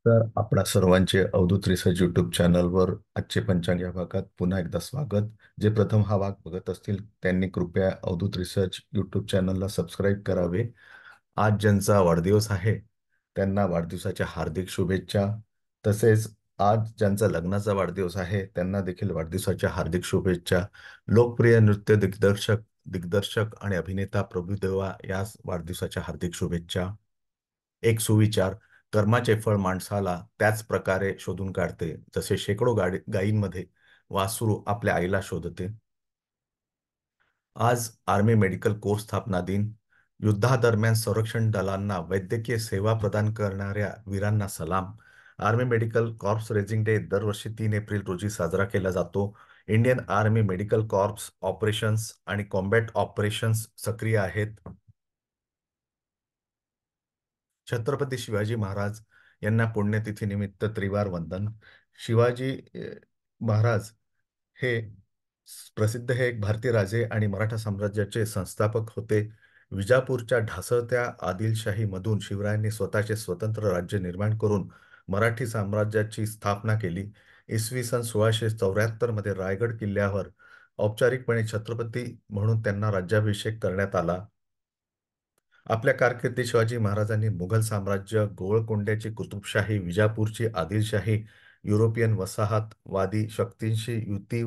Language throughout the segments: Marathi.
तर आपणा सर्वांचे अवधूत रिसर्च यूट्यूब चॅनलवर आजचे पंचांग या भागात पुन्हा एकदा स्वागत. जे प्रथम हा भाग बघत असतील त्यांनी कृपया अवधूत रिसर्च यूट्यूब चॅनलला सबस्क्राईब करावे. आज ज्यांचा वाढदिवस आहे त्यांना वाढदिवसाच्या हार्दिक शुभेच्छा. तसेच आज ज्यांचा लग्नाचा वाढदिवस आहे त्यांना देखील वाढदिवसाच्या हार्दिक शुभेच्छा. लोकप्रिय नृत्य दिग्दर्शक दिग्दर्शक आणि अभिनेता प्रभुदेवा यास वाढदिवसाच्या हार्दिक शुभेच्छा. एक सुविचार: कर्माचे फळ माणसाला त्याच प्रकारे शोधून काढते जसे शेकडो गायींमध्ये वासरू आपल्या आईला शोधते. आज आर्मी मेडिकल कोर्स स्थापना दिन. युद्धादरम्यान संरक्षण दलांना वैद्यकीय सेवा प्रदान करणाऱ्या वीरांना सलाम. Army medical corps raising day दरवर्षी 3 एप्रिल रोजी साजरा केला जातो. Indian army medical corps operations आणि कॉम्बॅट ऑपरेशन्स सक्रिय आहेत. छत्रपती शिवाजी महाराज यांना पुण्यतिथीनिमित्त त्रिवार वंदन. शिवाजी महाराज हे प्रसिद्ध हे एक भारतीय राजे आणि मराठा साम्राज्याचे संस्थापक होते. विजापूरच्या ढासळत्या आदिलशाहीमधून शिवरायांनी स्वतःचे स्वतंत्र राज्य निर्माण करून मराठी साम्राज्याची स्थापना केली. इसवी सन 1674 मध्ये रायगड किल्ल्यावर औपचारिकपणे छत्रपती म्हणून त्यांना राज्याभिषेक करण्यात आला. आपल्या कारकिर्दीत शिवाजी महाराजांनी मुघल साम्राज्य, गोवळकोंड्याची कुतुबशाही, विजापूरची आदिलशाही, युरोपियन वसाहतवादी शक्तींशी युती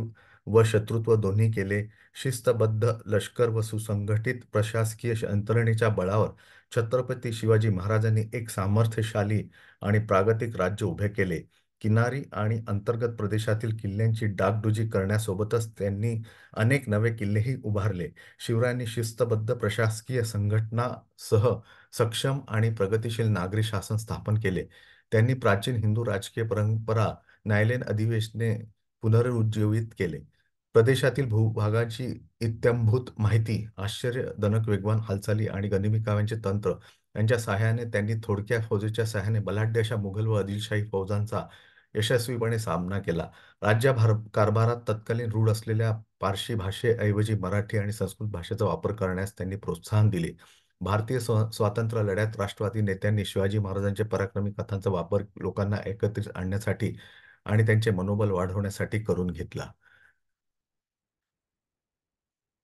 व शत्रुत्व दोन्ही केले. शिस्तबद्ध लष्कर व सुसंघटित प्रशासकीय यंत्रणेच्या बळावर छत्रपती शिवाजी महाराजांनी एक सामर्थ्यशाली आणि प्रागतिक राज्य उभे केले. किनारी आणि अंतर्गत प्रदेशातील किल्ल्यांची डागडुजी करण्यासोबतच त्यांनी अनेक नवे किल्लेही उभारले. शिवरायांनी शिस्तबद्ध प्रशासकीय संघटनासह सक्षम आणि प्रगतिशील नागरी शासन स्थापन केले. त्यांनी प्राचीन हिंदू राजकीय परंपरा, न्यायालयीन अधिवेशने पुनरुज्जीवित केले. प्रदेशातील भूभागाची इत्थंभूत माहिती, आश्चर्यजनक वेगवान हालचाली आणि गनिमी काव्यांचे तंत्र यांच्या सहाय्याने त्यांनी थोडक्या फौजेच्या सहाय्याने बलाढ्य अशा मुघल व आदिलशाही फौजांचा यशस्वीपणे सामना केला. राज्यभार कारभारात तत्कालीन रूढ असलेल्या पारशी भाषेऐवजी मराठी आणि संस्कृत भाषेचा वापर करण्यास त्यांनी प्रोत्साहन दिले. भारतीय स्वातंत्र्य लढ्यात राष्ट्रवादी नेत्यांनी शिवाजी महाराजांच्या पराक्रमी कथांचा वापर लोकांना एकत्रित आणण्यासाठी आणि त्यांचे मनोबल वाढवण्यासाठी करून घेतला.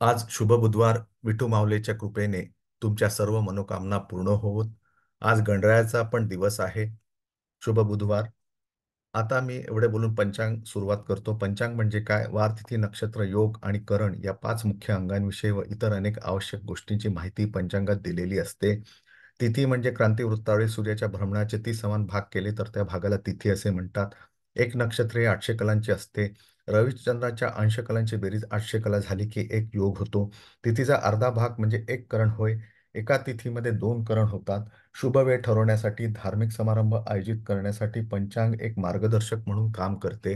आज शुभ बुधवार. विठू माऊलीच्या कृपेने तुमच्या सर्व मनोकामना पूर्ण होवोत. आज गणरायाचा पण दिवस आहे. शुभ बुधवार. आता मी एवढे बोलून पंचांग सुरुवात करतो. पंचांग म्हणजे काय? वार, तिथी, नक्षत्र, योग आणि करण या 5 मुख्य अंगांविषयी व इतर अनेक आवश्यक गोष्टींची माहिती पंचांगात दिलेली असते. तिथी म्हणजे क्रांतिवृत्तावेळी सूर्याच्या भ्रमणाचे 30 समान भाग केले तर त्या भागाला तिथी असे म्हणतात. एक नक्षत्र हे 800 कलांचे असते. रविचंद्राच्या अंशकलांची बेरीज 800 कला झाली की एक योग होतो. तिथीचा अर्धा भाग म्हणजे एक करण होय. एका तिथीमध्ये 2 करण होतात. शुभ वेळ ठरवण्यासाठी, धार्मिक समारंभ आयोजित करण्यासाठी पंचांग एक मार्गदर्शक म्हणून काम करते.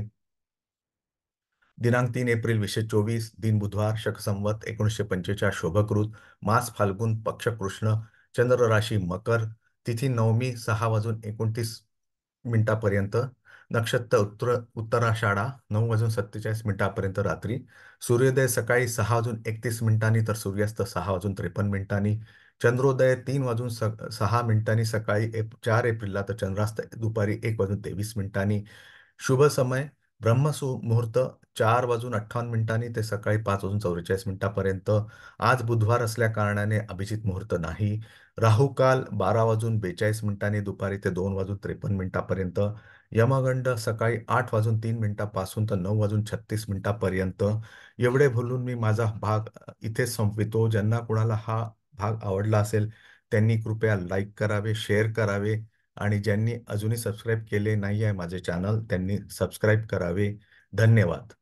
दिनांक 3 एप्रिल 2024, दिन बुधवार, शक संवत 1945, शोभकृत, मास फाल्गुन, पक्ष कृष्ण, चंद्र राशी मकर, तिथी नवमी 6 वाजून 29 मिनिटापर्यंत, नक्षत्र उत्तराषाढा 9 वाजून 47 मिनिटापर्यंत रात्री, सूर्योदय सकाळी 6 वाजून 31 मिनिटांनी तर सूर्यास्त 6 वाजून 53 मिनिटांनी, चंद्रोदय 3 वाजून 6 मिनिटांनी सकाळी 4 एप्रिलला तर चंद्रास्त दुपारी 1 वाजून 23 मिनिटांनी. शुभ समय मुहूर्त 4 वाजून 58 मिनिटांनी ते सकाळी 5 वाजून 44 मिनिटापर्यंत. आज बुधवार असल्या कारणाने अभिजित मुहूर्त नाही. राहू काल 12 वाजून 42 मिनिटांनी दुपारी ते 2 वाजून 53 मिनिटापर्यंत. यमगंड सकाळी 8 वाजून 3 मिनिटापासून तर 9 वाजून 36 मिनिटापर्यंत. एवढे बोलून मी माझा भाग इथेच संपवितो. ज्यांना कुणाला हा भाग आवडला असेल त्यांनी कृपया लाईक करावे, शेअर करावे आणि ज्यांनी अजूनही सबस्क्राईब केले नाही आहे माझे चॅनल त्यांनी सबस्क्राईब करावे. धन्यवाद.